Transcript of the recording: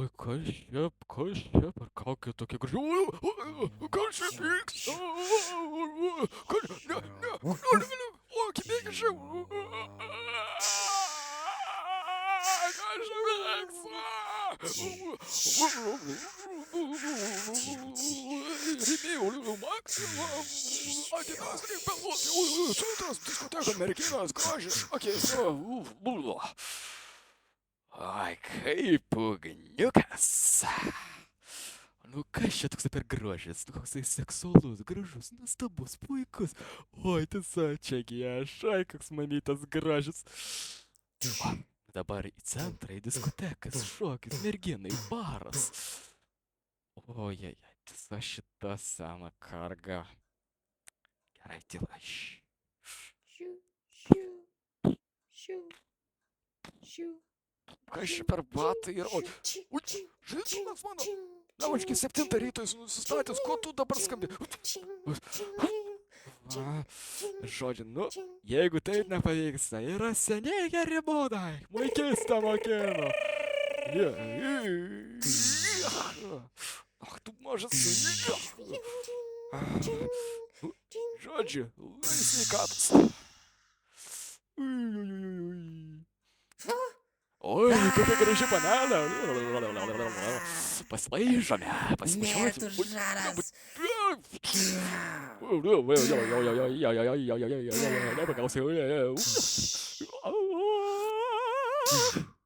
Oi, kas čia per kokia tokia graži. Kas čia vyksta? Ne, o, kibėgi čia. Kas čia vyksta? Rėmėjau maksimum. Adidas, reipelos, centras, diskoteka, merginos, grožis. Okei, Ai, kaip ugniukas. Nu, kas čia toks per grožis? Nu, koksai seksualus, gražus, nuostabus, puikus. Oi, tiesa, čiagi aš, ai, koks mamytas grožis. O, dabar į centrą, į diskotekas, šokis, merginai, baras. Ojej, tiesa šita sena karga. Gerai, tyla. Kas čia per batai yra? Ui, žinai, mano. Navački 7 ryto jis nusistatęs, ko tu dabar skambi? Žodžiu, nu, jeigu taip nepavyksta, yra seniai geri būdai. Vaikystę mokino. Ach, tu mažas. Žodžiu, sveikatos. Oi, kokia graži panelė. Pasilaižome, Net už žaras. pasipažiūrėsime.